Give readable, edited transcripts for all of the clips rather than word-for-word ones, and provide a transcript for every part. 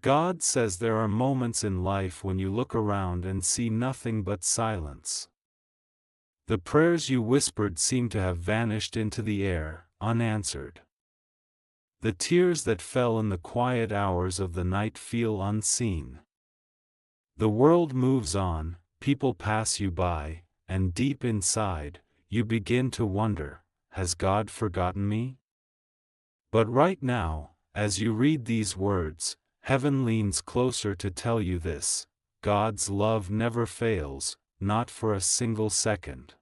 God says there are moments in life when you look around and see nothing but silence. The prayers you whispered seem to have vanished into the air, unanswered. The tears that fell in the quiet hours of the night feel unseen. The world moves on, people pass you by, and deep inside, you begin to wonder, has God forgotten me? But right now, as you read these words, heaven leans closer to tell you this: God's love never fails, not for a single second.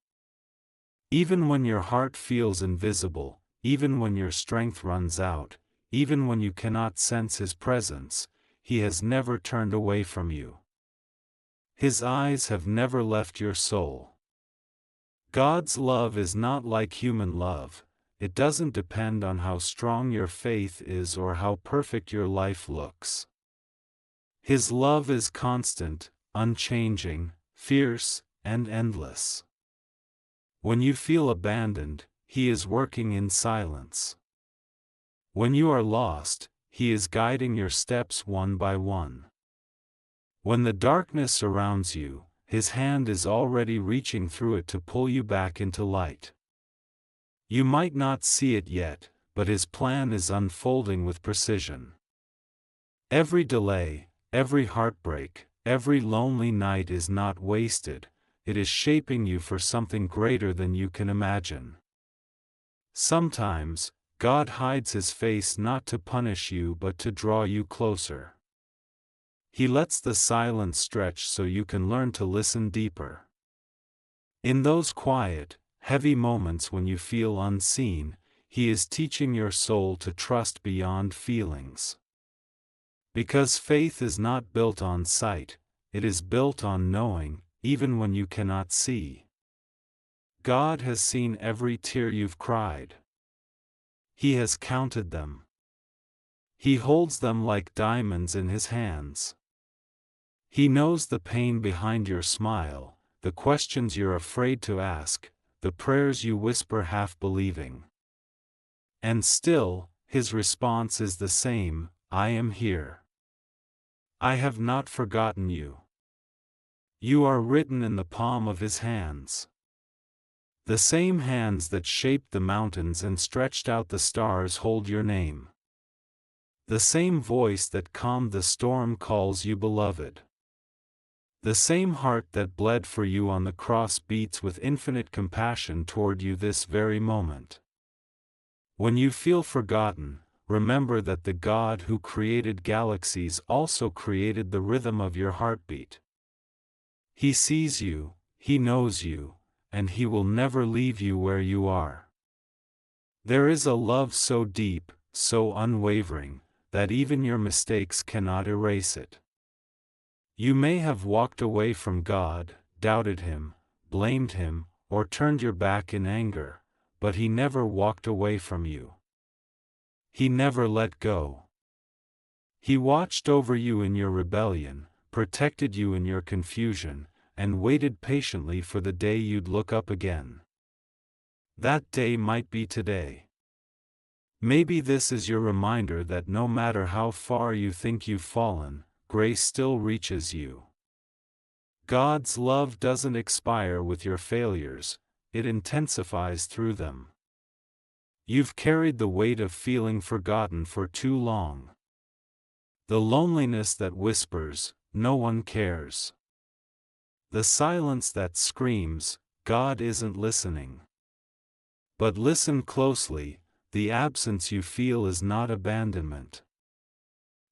Even when your heart feels invisible, even when your strength runs out, even when you cannot sense His presence, He has never turned away from you. His eyes have never left your soul. God's love is not like human love. It doesn't depend on how strong your faith is or how perfect your life looks. His love is constant, unchanging, fierce, and endless. When you feel abandoned, He is working in silence. When you are lost, He is guiding your steps one by one. When the darkness surrounds you, His hand is already reaching through it to pull you back into light. You might not see it yet, but His plan is unfolding with precision. Every delay, every heartbreak, every lonely night is not wasted. It is shaping you for something greater than you can imagine. Sometimes, God hides His face not to punish you but to draw you closer. He lets the silence stretch so you can learn to listen deeper. In those quiet, heavy moments when you feel unseen, He is teaching your soul to trust beyond feelings. Because faith is not built on sight, it is built on knowing, even when you cannot see. God has seen every tear you've cried. He has counted them. He holds them like diamonds in His hands. He knows the pain behind your smile, the questions you're afraid to ask, the prayers you whisper half believing. And still, His response is the same: I am here. I have not forgotten you. You are written in the palm of His hands. The same hands that shaped the mountains and stretched out the stars hold your name. The same voice that calmed the storm calls you beloved. The same heart that bled for you on the cross beats with infinite compassion toward you this very moment. When you feel forgotten, remember that the God who created galaxies also created the rhythm of your heartbeat. He sees you, He knows you, and He will never leave you where you are. There is a love so deep, so unwavering, that even your mistakes cannot erase it. You may have walked away from God, doubted Him, blamed Him, or turned your back in anger, but He never walked away from you. He never let go. He watched over you in your rebellion, protected you in your confusion, and waited patiently for the day you'd look up again. That day might be today. Maybe this is your reminder that no matter how far you think you've fallen, grace still reaches you. God's love doesn't expire with your failures, it intensifies through them. You've carried the weight of feeling forgotten for too long. The loneliness that whispers, no one cares. The silence that screams, God isn't listening. But listen closely, the absence you feel is not abandonment.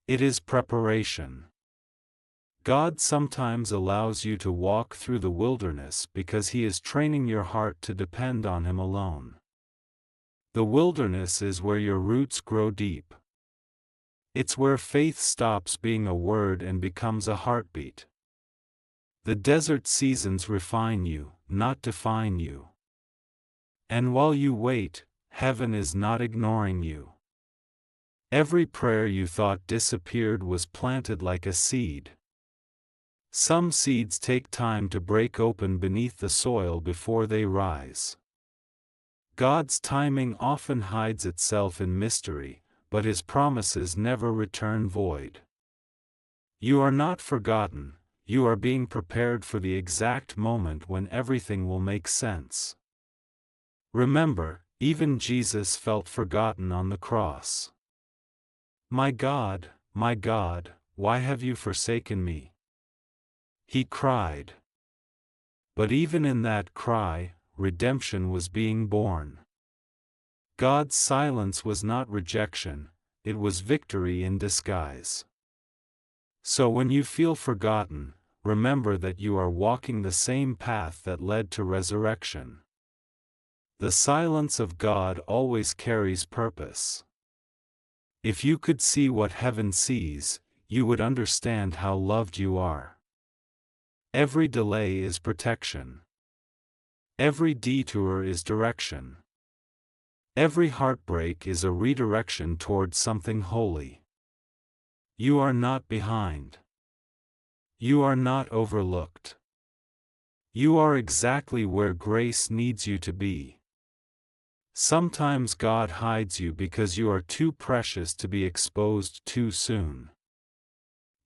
It is preparation. God sometimes allows you to walk through the wilderness because He is training your heart to depend on Him alone. The wilderness is where your roots grow deep. It's where faith stops being a word and becomes a heartbeat. The desert seasons refine you, not define you. And while you wait, heaven is not ignoring you. Every prayer you thought disappeared was planted like a seed. Some seeds take time to break open beneath the soil before they rise. God's timing often hides itself in mystery, but His promises never return void. You are not forgotten, you are being prepared for the exact moment when everything will make sense. Remember, even Jesus felt forgotten on the cross. My God, why have you forsaken me? He cried. But even in that cry, redemption was being born. God's silence was not rejection, it was victory in disguise. So when you feel forgotten, remember that you are walking the same path that led to resurrection. The silence of God always carries purpose. If you could see what heaven sees, you would understand how loved you are. Every delay is protection. Every detour is direction. Every heartbreak is a redirection toward something holy. You are not behind. You are not overlooked. You are exactly where grace needs you to be. Sometimes God hides you because you are too precious to be exposed too soon.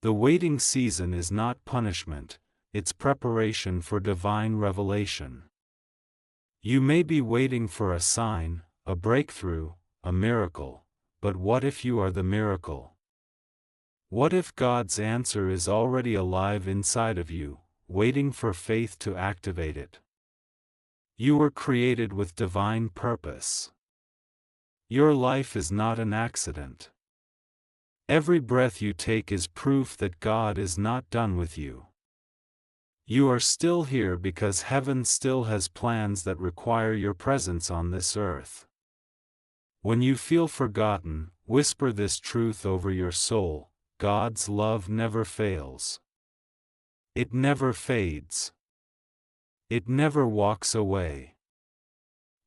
The waiting season is not punishment, it's preparation for divine revelation. You may be waiting for a sign, a breakthrough, a miracle, but what if you are the miracle? What if God's answer is already alive inside of you, waiting for faith to activate it? You were created with divine purpose. Your life is not an accident. Every breath you take is proof that God is not done with you. You are still here because heaven still has plans that require your presence on this earth. When you feel forgotten, whisper this truth over your soul: God's love never fails. It never fades. It never walks away.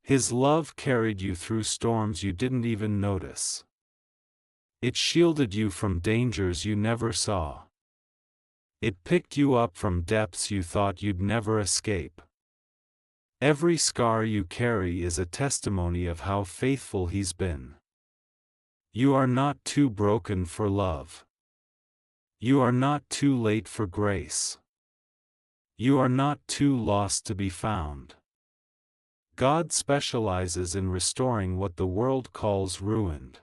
His love carried you through storms you didn't even notice. It shielded you from dangers you never saw. It picked you up from depths you thought you'd never escape. Every scar you carry is a testimony of how faithful He's been. You are not too broken for love. You are not too late for grace. You are not too lost to be found. God specializes in restoring what the world calls ruined.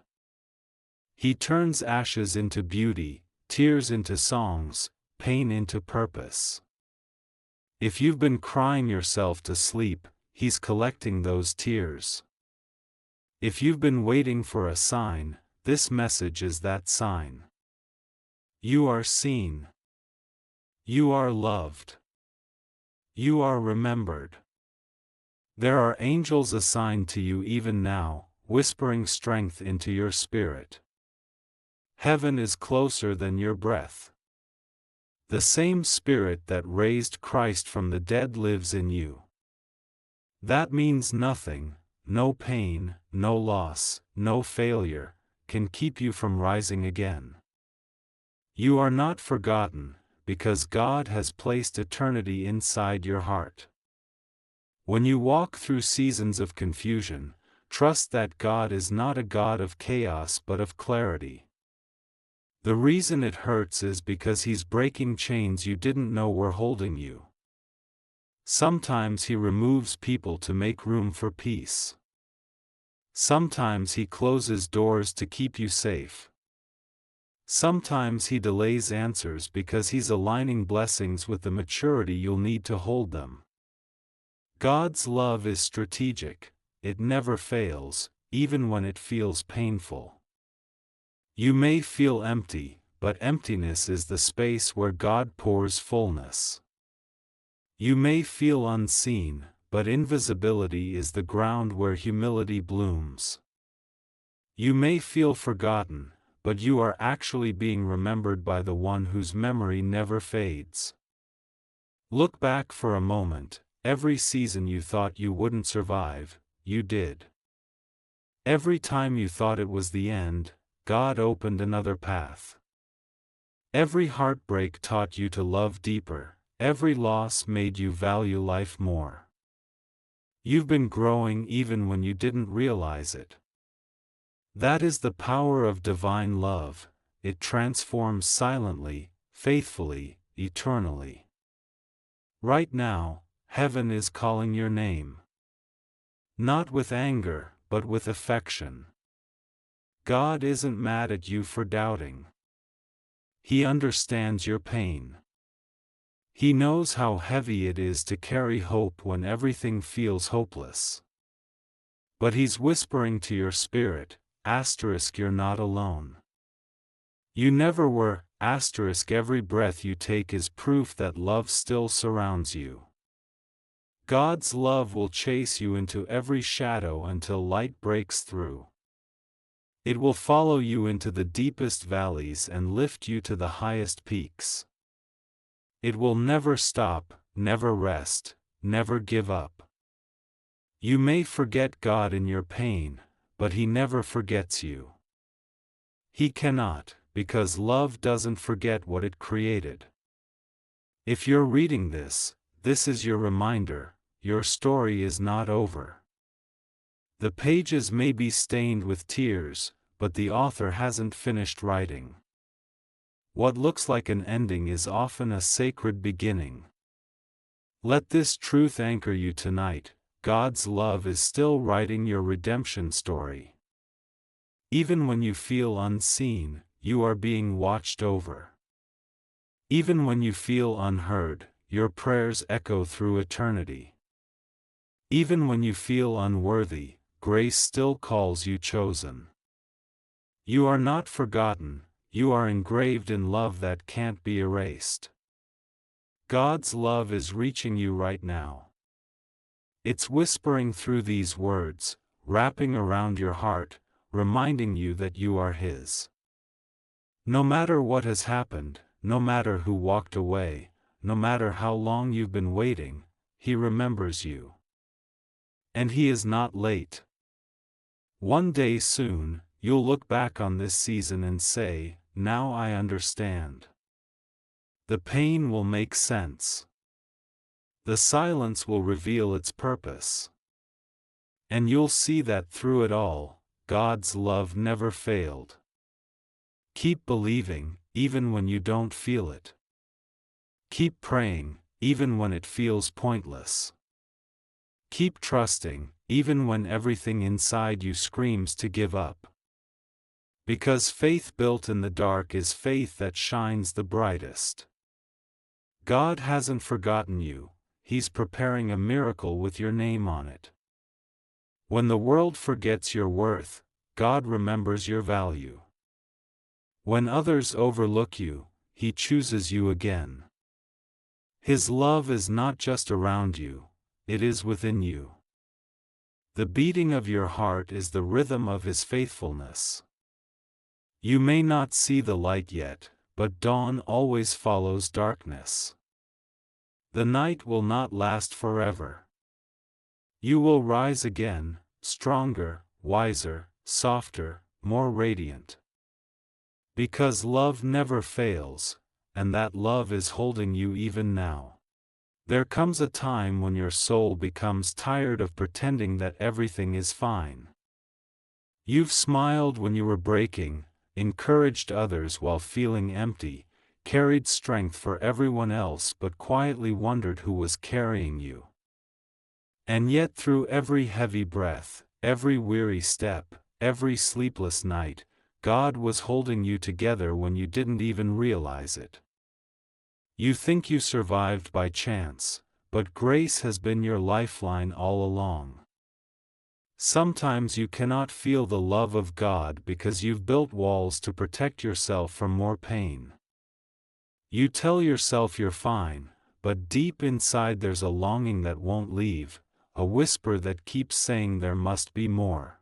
He turns ashes into beauty, tears into songs, pain into purpose. If you've been crying yourself to sleep, He's collecting those tears. If you've been waiting for a sign, this message is that sign. You are seen. You are loved. You are remembered. There are angels assigned to you even now, whispering strength into your spirit. Heaven is closer than your breath. The same Spirit that raised Christ from the dead lives in you. That means nothing, no pain, no loss, no failure, can keep you from rising again. You are not forgotten, because God has placed eternity inside your heart. When you walk through seasons of confusion, trust that God is not a God of chaos but of clarity. The reason it hurts is because He's breaking chains you didn't know were holding you. Sometimes He removes people to make room for peace. Sometimes He closes doors to keep you safe. Sometimes He delays answers because He's aligning blessings with the maturity you'll need to hold them. God's love is strategic, it never fails, even when it feels painful. You may feel empty, but emptiness is the space where God pours fullness. You may feel unseen, but invisibility is the ground where humility blooms. You may feel forgotten, but you are actually being remembered by the one whose memory never fades. Look back for a moment. Every season you thought you wouldn't survive, you did. Every time you thought it was the end, God opened another path. Every heartbreak taught you to love deeper, every loss made you value life more. You've been growing even when you didn't realize it. That is the power of divine love, it transforms silently, faithfully, eternally. Right now, heaven is calling your name. Not with anger, but with affection. God isn't mad at you for doubting. He understands your pain. He knows how heavy it is to carry hope when everything feels hopeless. But He's whispering to your spirit, you're not alone. You never were, every breath you take is proof that love still surrounds you. God's love will chase you into every shadow until light breaks through. It will follow you into the deepest valleys and lift you to the highest peaks. It will never stop, never rest, never give up. You may forget God in your pain, but He never forgets you. He cannot, because love doesn't forget what it created. If you're reading this, this is your reminder, your story is not over. The pages may be stained with tears, but the author hasn't finished writing. What looks like an ending is often a sacred beginning. Let this truth anchor you tonight: God's love is still writing your redemption story. Even when you feel unseen, you are being watched over. Even when you feel unheard, your prayers echo through eternity. Even when you feel unworthy, grace still calls you chosen. You are not forgotten, you are engraved in love that can't be erased. God's love is reaching you right now. It's whispering through these words, wrapping around your heart, reminding you that you are His. No matter what has happened, no matter who walked away, no matter how long you've been waiting, He remembers you. And He is not late. One day soon, you'll look back on this season and say, "Now I understand." The pain will make sense. The silence will reveal its purpose. And you'll see that through it all, God's love never failed. Keep believing, even when you don't feel it. Keep praying, even when it feels pointless. Keep trusting, even when everything inside you screams to give up. Because faith built in the dark is faith that shines the brightest. God hasn't forgotten you, He's preparing a miracle with your name on it. When the world forgets your worth, God remembers your value. When others overlook you, He chooses you again. His love is not just around you, it is within you. The beating of your heart is the rhythm of His faithfulness. You may not see the light yet, but dawn always follows darkness. The night will not last forever. You will rise again, stronger, wiser, softer, more radiant. Because love never fails, and that love is holding you even now. There comes a time when your soul becomes tired of pretending that everything is fine. You've smiled when you were breaking, encouraged others while feeling empty, carried strength for everyone else but quietly wondered who was carrying you. And yet through every heavy breath, every weary step, every sleepless night, God was holding you together when you didn't even realize it. You think you survived by chance, but grace has been your lifeline all along. Sometimes you cannot feel the love of God because you've built walls to protect yourself from more pain. You tell yourself you're fine, but deep inside there's a longing that won't leave, a whisper that keeps saying there must be more.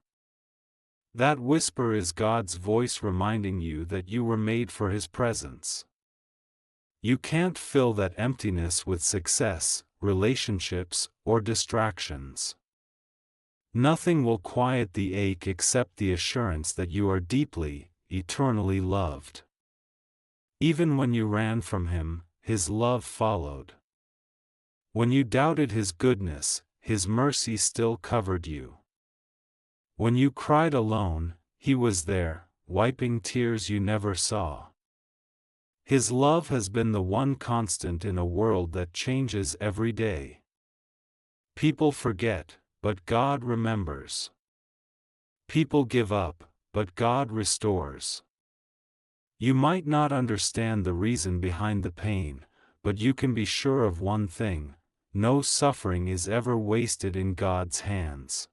That whisper is God's voice reminding you that you were made for His presence. You can't fill that emptiness with success, relationships, or distractions. Nothing will quiet the ache except the assurance that you are deeply, eternally loved. Even when you ran from Him, His love followed. When you doubted His goodness, His mercy still covered you. When you cried alone, He was there, wiping tears you never saw. His love has been the one constant in a world that changes every day. People forget, but God remembers. People give up, but God restores. You might not understand the reason behind the pain, but you can be sure of one thing: no suffering is ever wasted in God's hands.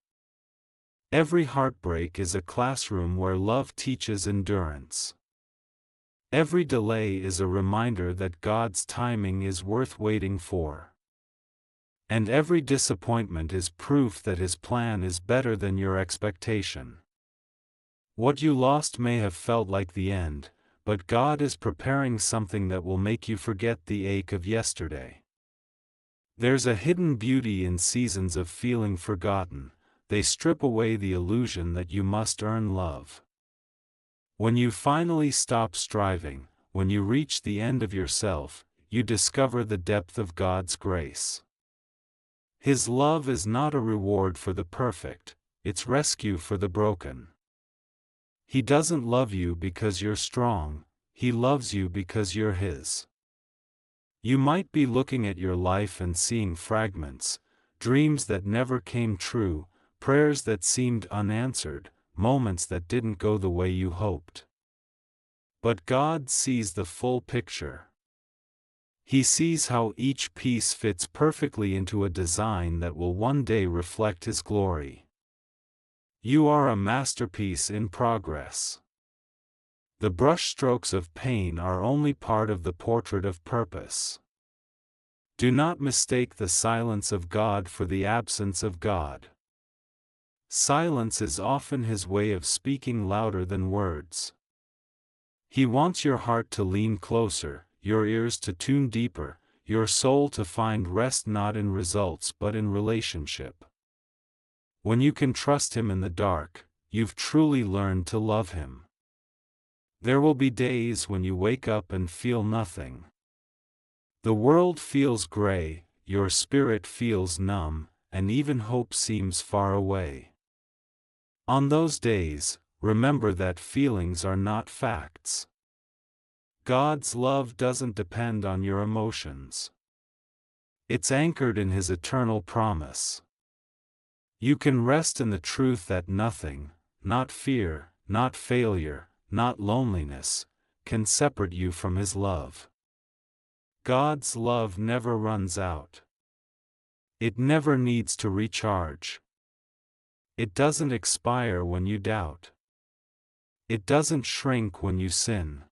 Every heartbreak is a classroom where love teaches endurance. Every delay is a reminder that God's timing is worth waiting for. And every disappointment is proof that His plan is better than your expectation. What you lost may have felt like the end, but God is preparing something that will make you forget the ache of yesterday. There's a hidden beauty in seasons of feeling forgotten. They strip away the illusion that you must earn love. When you finally stop striving, when you reach the end of yourself, you discover the depth of God's grace. His love is not a reward for the perfect, it's rescue for the broken. He doesn't love you because you're strong, He loves you because you're His. You might be looking at your life and seeing fragments, dreams that never came true, prayers that seemed unanswered, moments that didn't go the way you hoped. But God sees the full picture. He sees how each piece fits perfectly into a design that will one day reflect His glory. You are a masterpiece in progress. The brushstrokes of pain are only part of the portrait of purpose. Do not mistake the silence of God for the absence of God. Silence is often His way of speaking louder than words. He wants your heart to lean closer, your ears to tune deeper, your soul to find rest not in results but in relationship. When you can trust Him in the dark, you've truly learned to love Him. There will be days when you wake up and feel nothing. The world feels gray, your spirit feels numb, and even hope seems far away. On those days, remember that feelings are not facts. God's love doesn't depend on your emotions. It's anchored in His eternal promise. You can rest in the truth that nothing, not fear, not failure, not loneliness, can separate you from His love. God's love never runs out. It never needs to recharge. It doesn't expire when you doubt. It doesn't shrink when you sin.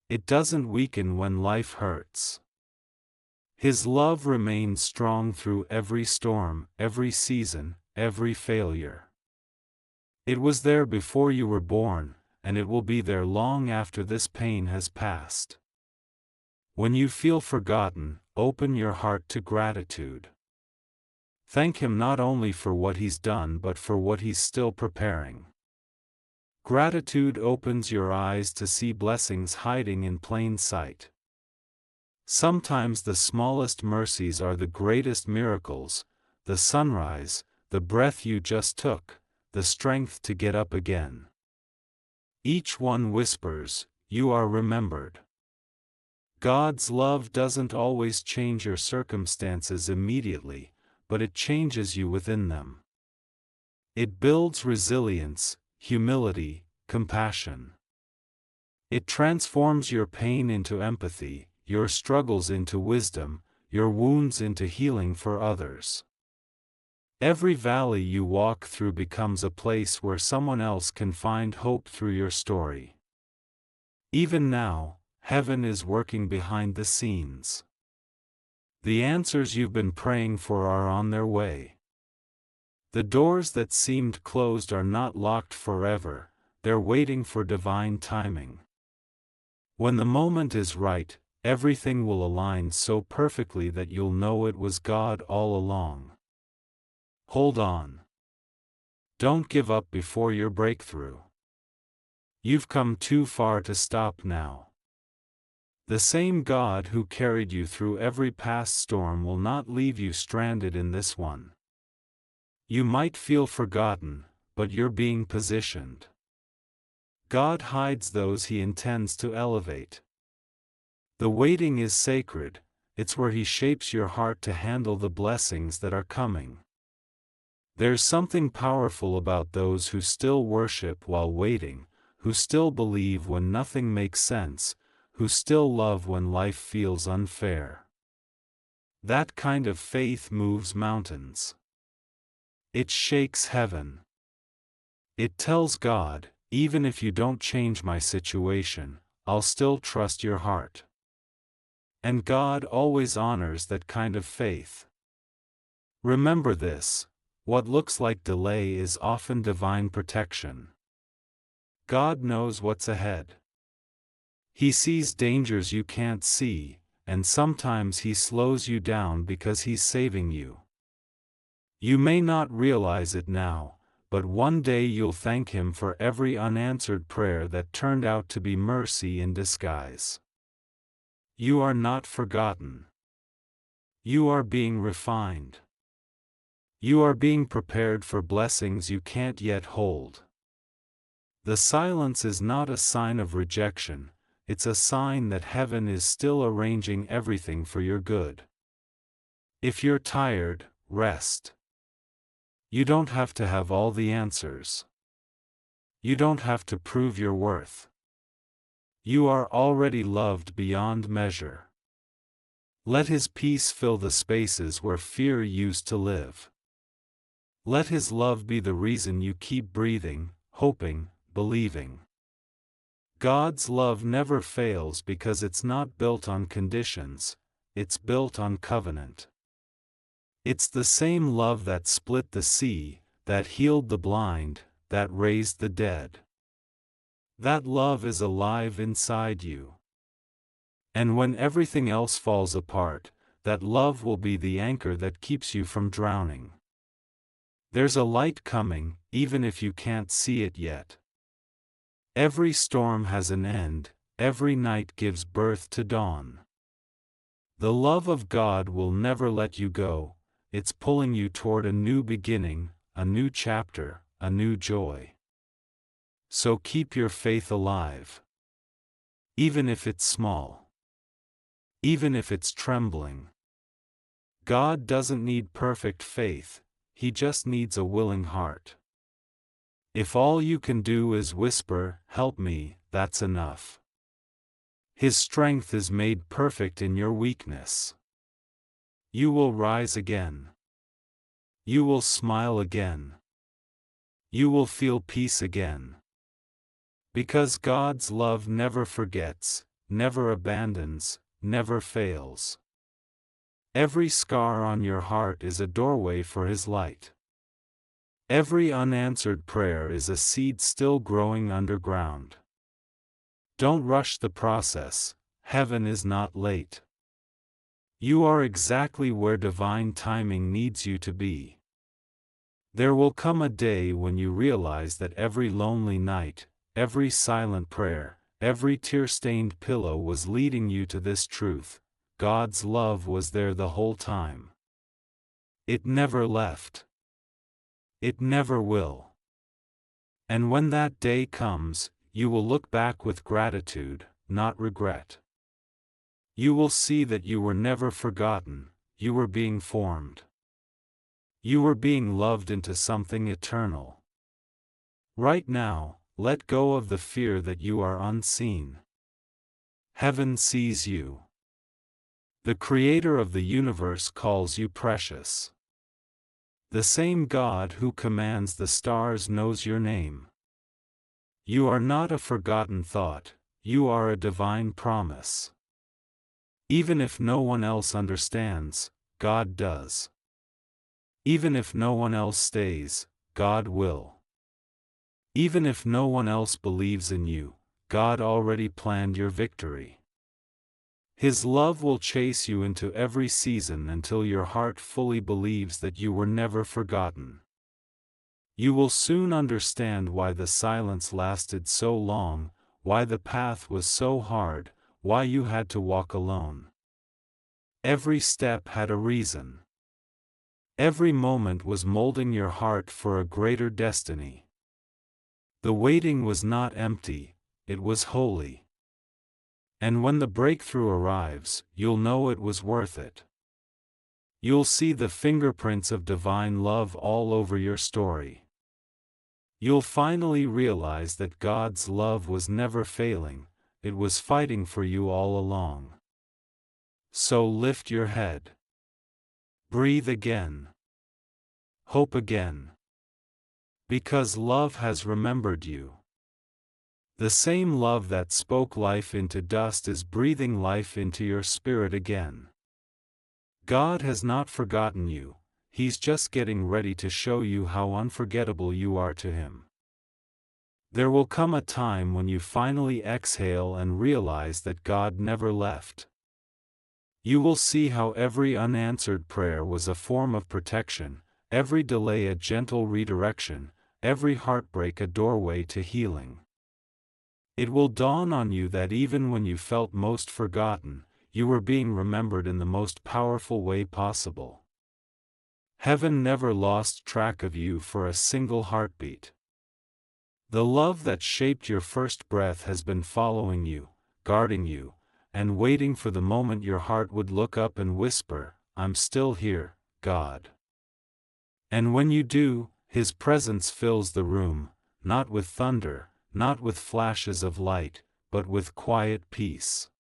It doesn't weaken when life hurts. His love remains strong through every storm, every season, every failure. It was there before you were born, and it will be there long after this pain has passed. When you feel forgotten, open your heart to gratitude. Thank Him not only for what He's done but for what He's still preparing. Gratitude opens your eyes to see blessings hiding in plain sight. Sometimes the smallest mercies are the greatest miracles: the sunrise, the breath you just took, the strength to get up again. Each one whispers, "You are remembered." God's love doesn't always change your circumstances immediately, but it changes you within them. It builds resilience, humility, compassion. It transforms your pain into empathy, your struggles into wisdom, your wounds into healing for others. Every valley you walk through becomes a place where someone else can find hope through your story. Even now, Heaven is working behind the scenes. The answers you've been praying for are on their way. The doors that seemed closed are not locked forever, they're waiting for divine timing. When the moment is right, everything will align so perfectly that you'll know it was God all along. Hold on. Don't give up before your breakthrough. You've come too far to stop now. The same God who carried you through every past storm will not leave you stranded in this one. You might feel forgotten, but you're being positioned. God hides those He intends to elevate. The waiting is sacred, it's where He shapes your heart to handle the blessings that are coming. There's something powerful about those who still worship while waiting, who still believe when nothing makes sense, who still love when life feels unfair. That kind of faith moves mountains. It shakes heaven. It tells God, even if you don't change my situation, I'll still trust your heart. And God always honors that kind of faith. Remember this: what looks like delay is often divine protection. God knows what's ahead. He sees dangers you can't see, and sometimes He slows you down because He's saving you. You may not realize it now, but one day you'll thank Him for every unanswered prayer that turned out to be mercy in disguise. You are not forgotten. You are being refined. You are being prepared for blessings you can't yet hold. The silence is not a sign of rejection, it's a sign that heaven is still arranging everything for your good. If you're tired, rest. You don't have to have all the answers. You don't have to prove your worth. You are already loved beyond measure. Let His peace fill the spaces where fear used to live. Let His love be the reason you keep breathing, hoping, believing. God's love never fails because it's not built on conditions, it's built on covenant. It's the same love that split the sea, that healed the blind, that raised the dead. That love is alive inside you. And when everything else falls apart, that love will be the anchor that keeps you from drowning. There's a light coming, even if you can't see it yet. Every storm has an end, every night gives birth to dawn. The love of God will never let you go, it's pulling you toward a new beginning, a new chapter, a new joy. So keep your faith alive. Even if it's small. Even if it's trembling. God doesn't need perfect faith, He just needs a willing heart. If all you can do is whisper, "Help me," that's enough. His strength is made perfect in your weakness. You will rise again. You will smile again. You will feel peace again. Because God's love never forgets, never abandons, never fails. Every scar on your heart is a doorway for His light. Every unanswered prayer is a seed still growing underground. Don't rush the process, heaven is not late. You are exactly where divine timing needs you to be. There will come a day when you realize that every lonely night, every silent prayer, every tear-stained pillow was leading you to this truth: God's love was there the whole time. It never left. It never will. And when that day comes, you will look back with gratitude, not regret. You will see that you were never forgotten, you were being formed. You were being loved into something eternal. Right now, let go of the fear that you are unseen. Heaven sees you. The Creator of the universe calls you precious. The same God who commands the stars knows your name. You are not a forgotten thought, you are a divine promise. Even if no one else understands, God does. Even if no one else stays, God will. Even if no one else believes in you, God already planned your victory. His love will chase you into every season until your heart fully believes that you were never forgotten. You will soon understand why the silence lasted so long, why the path was so hard, why you had to walk alone. Every step had a reason. Every moment was molding your heart for a greater destiny. The waiting was not empty, it was holy. And when the breakthrough arrives, you'll know it was worth it. You'll see the fingerprints of divine love all over your story. You'll finally realize that God's love was never failing, it was fighting for you all along. So lift your head. Breathe again. Hope again. Because love has remembered you. The same love that spoke life into dust is breathing life into your spirit again. God has not forgotten you, He's just getting ready to show you how unforgettable you are to Him. There will come a time when you finally exhale and realize that God never left. You will see how every unanswered prayer was a form of protection, every delay a gentle redirection, every heartbreak a doorway to healing. It will dawn on you that even when you felt most forgotten, you were being remembered in the most powerful way possible. Heaven never lost track of you for a single heartbeat. The love that shaped your first breath has been following you, guarding you, and waiting for the moment your heart would look up and whisper, "I'm still here, God." And when you do, His presence fills the room, not with thunder, not with flashes of light, but with quiet peace.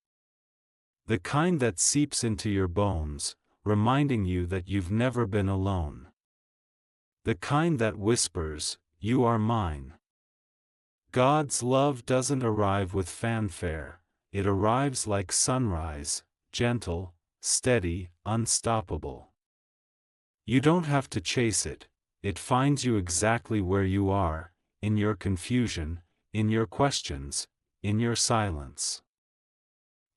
The kind that seeps into your bones, reminding you that you've never been alone. The kind that whispers, "You are mine." God's love doesn't arrive with fanfare, it arrives like sunrise, gentle, steady, unstoppable. You don't have to chase it, it finds you exactly where you are, in your confusion, in your questions, in your silence.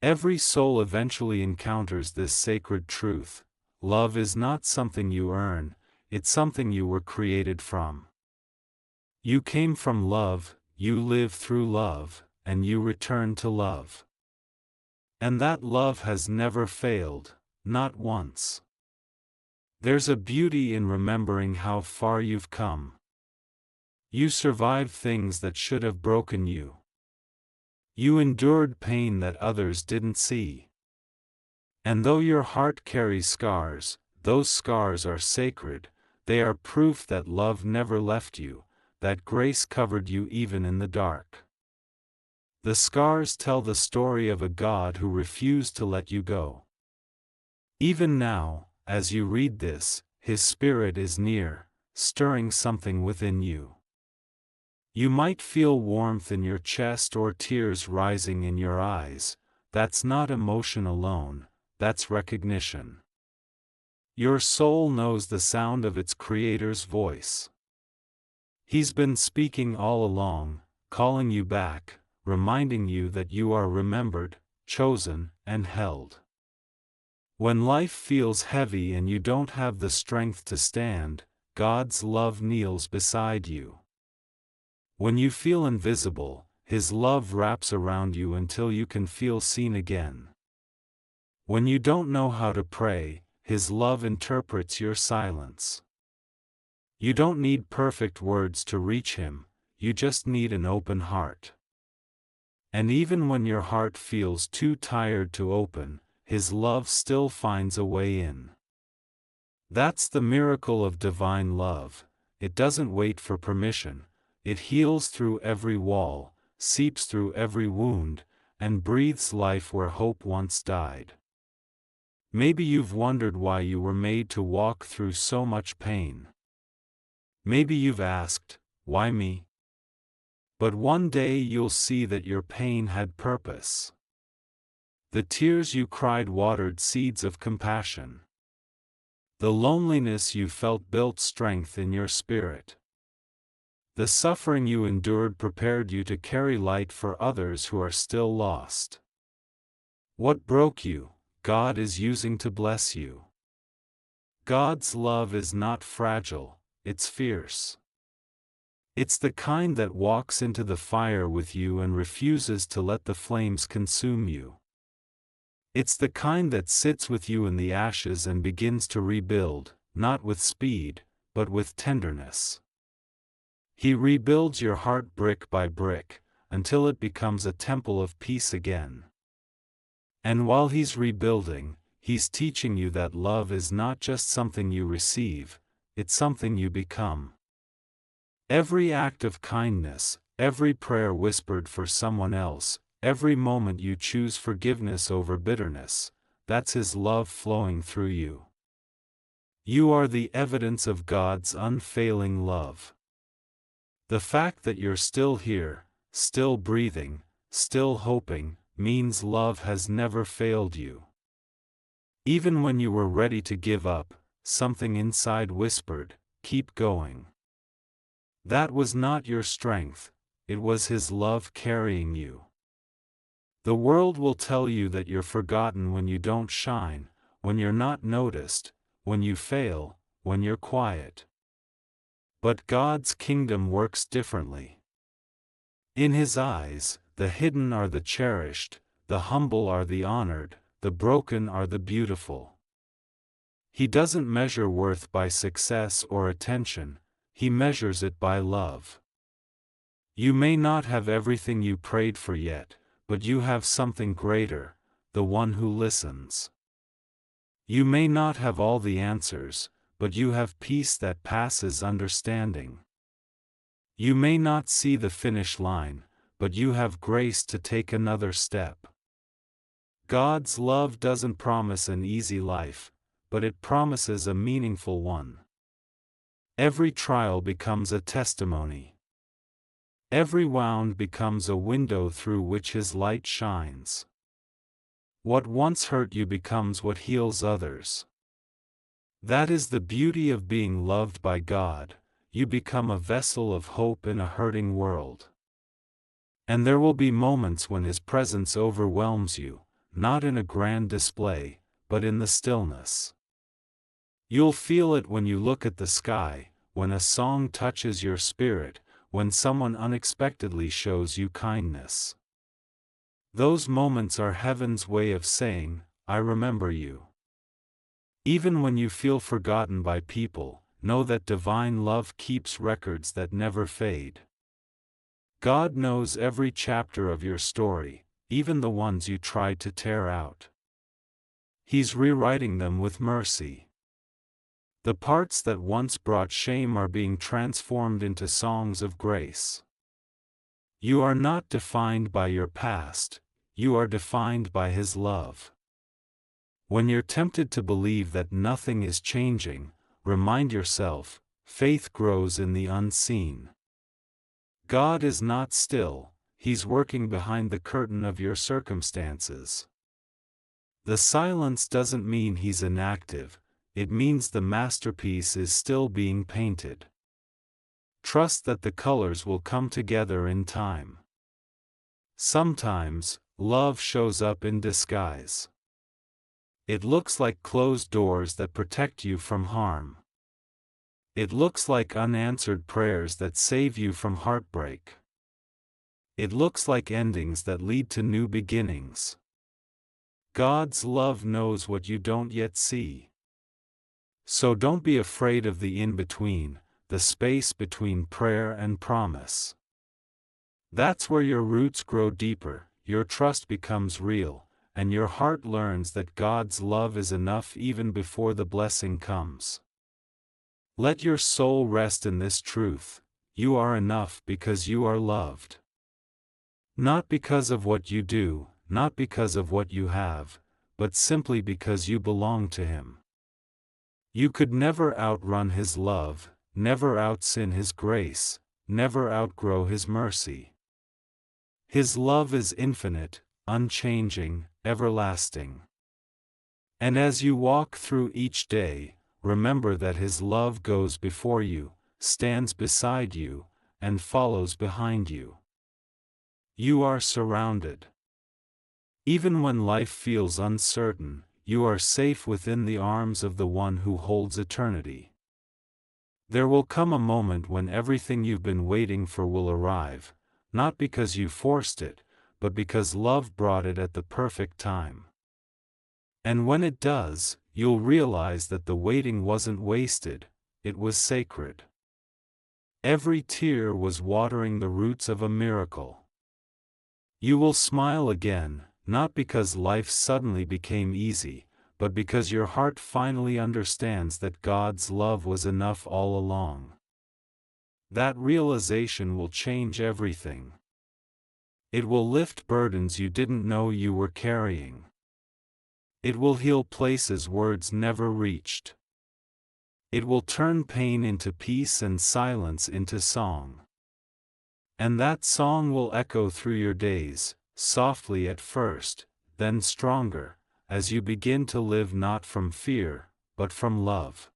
Every soul eventually encounters this sacred truth: love is not something you earn, it's something you were created from. You came from love, you live through love, and you return to love. And that love has never failed, not once. There's a beauty in remembering how far you've come. You survived things that should have broken you. You endured pain that others didn't see. And though your heart carries scars, those scars are sacred, they are proof that love never left you, that grace covered you even in the dark. The scars tell the story of a God who refused to let you go. Even now, as you read this, His Spirit is near, stirring something within you. You might feel warmth in your chest or tears rising in your eyes. That's not emotion alone, that's recognition. Your soul knows the sound of its Creator's voice. He's been speaking all along, calling you back, reminding you that you are remembered, chosen, and held. When life feels heavy and you don't have the strength to stand, God's love kneels beside you. When you feel invisible, His love wraps around you until you can feel seen again. When you don't know how to pray, His love interprets your silence. You don't need perfect words to reach Him, you just need an open heart. And even when your heart feels too tired to open, His love still finds a way in. That's the miracle of divine love. It doesn't wait for permission, it heals through every wall, seeps through every wound, and breathes life where hope once died. Maybe you've wondered why you were made to walk through so much pain. Maybe you've asked, "Why me?" But one day you'll see that your pain had purpose. The tears you cried watered seeds of compassion. The loneliness you felt built strength in your spirit. The suffering you endured prepared you to carry light for others who are still lost. What broke you, God is using to bless you. God's love is not fragile, it's fierce. It's the kind that walks into the fire with you and refuses to let the flames consume you. It's the kind that sits with you in the ashes and begins to rebuild, not with speed, but with tenderness. He rebuilds your heart brick by brick, until it becomes a temple of peace again. And while he's rebuilding, he's teaching you that love is not just something you receive, it's something you become. Every act of kindness, every prayer whispered for someone else, every moment you choose forgiveness over bitterness, that's his love flowing through you. You are the evidence of God's unfailing love. The fact that you're still here, still breathing, still hoping, means love has never failed you. Even when you were ready to give up, something inside whispered, "Keep going." That was not your strength, it was his love carrying you. The world will tell you that you're forgotten when you don't shine, when you're not noticed, when you fail, when you're quiet. But God's kingdom works differently. In his eyes, the hidden are the cherished, the humble are the honored, the broken are the beautiful. He doesn't measure worth by success or attention, he measures it by love. You may not have everything you prayed for yet, but you have something greater, the one who listens. You may not have all the answers, but you have peace that passes understanding. You may not see the finish line, but you have grace to take another step. God's love doesn't promise an easy life, but it promises a meaningful one. Every trial becomes a testimony. Every wound becomes a window through which his light shines. What once hurt you becomes what heals others. That is the beauty of being loved by God. You become a vessel of hope in a hurting world. And there will be moments when his presence overwhelms you, not in a grand display, but in the stillness. You'll feel it when you look at the sky, when a song touches your spirit, when someone unexpectedly shows you kindness. Those moments are heaven's way of saying, "I remember you." Even when you feel forgotten by people, know that divine love keeps records that never fade. God knows every chapter of your story, even the ones you tried to tear out. He's rewriting them with mercy. The parts that once brought shame are being transformed into songs of grace. You are not defined by your past, you are defined by his love. When you're tempted to believe that nothing is changing, remind yourself, faith grows in the unseen. God is not still, he's working behind the curtain of your circumstances. The silence doesn't mean he's inactive, it means the masterpiece is still being painted. Trust that the colors will come together in time. Sometimes, love shows up in disguise. It looks like closed doors that protect you from harm. It looks like unanswered prayers that save you from heartbreak. It looks like endings that lead to new beginnings. God's love knows what you don't yet see. So don't be afraid of the in-between, the space between prayer and promise. That's where your roots grow deeper, your trust becomes real, and your heart learns that God's love is enough even before the blessing comes. Let your soul rest in this truth: you are enough because you are loved. Not because of what you do, not because of what you have, but simply because you belong to him. You could never outrun his love, never outsin his grace, never outgrow his mercy. His love is infinite, unchanging, everlasting. And as you walk through each day, remember that his love goes before you, stands beside you, and follows behind you. You are surrounded. Even when life feels uncertain, you are safe within the arms of the one who holds eternity. There will come a moment when everything you've been waiting for will arrive, not because you forced it, but because love brought it at the perfect time. And when it does, you'll realize that the waiting wasn't wasted, it was sacred. Every tear was watering the roots of a miracle. You will smile again, not because life suddenly became easy, but because your heart finally understands that God's love was enough all along. That realization will change everything. It will lift burdens you didn't know you were carrying. It will heal places words never reached. It will turn pain into peace and silence into song. And that song will echo through your days, softly at first, then stronger, as you begin to live not from fear, but from love.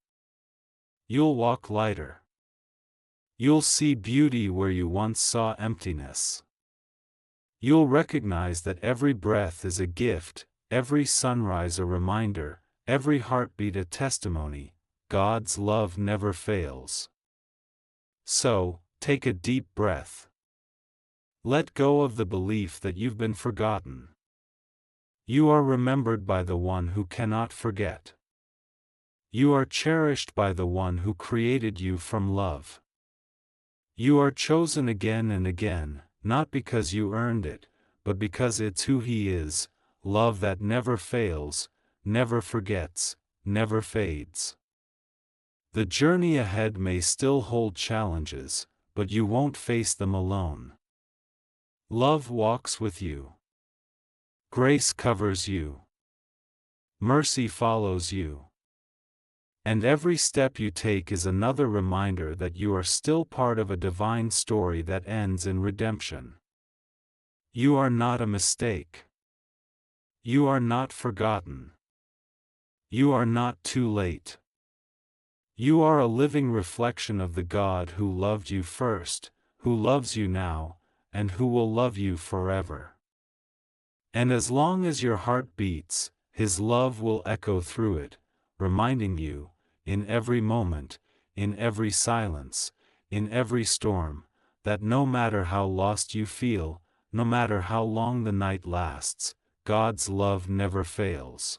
You'll walk lighter. You'll see beauty where you once saw emptiness. You'll recognize that every breath is a gift, every sunrise a reminder, every heartbeat a testimony. God's love never fails. So, take a deep breath. Let go of the belief that you've been forgotten. You are remembered by the one who cannot forget. You are cherished by the one who created you from love. You are chosen again and again, not because you earned it, but because it's who He is, love that never fails, never forgets, never fades. The journey ahead may still hold challenges, but you won't face them alone. Love walks with you. Grace covers you. Mercy follows you. And every step you take is another reminder that you are still part of a divine story that ends in redemption. You are not a mistake. You are not forgotten. You are not too late. You are a living reflection of the God who loved you first, who loves you now, and who will love you forever. And as long as your heart beats, His love will echo through it, reminding you, in every moment, in every silence, in every storm, that no matter how lost you feel, no matter how long the night lasts, God's love never fails.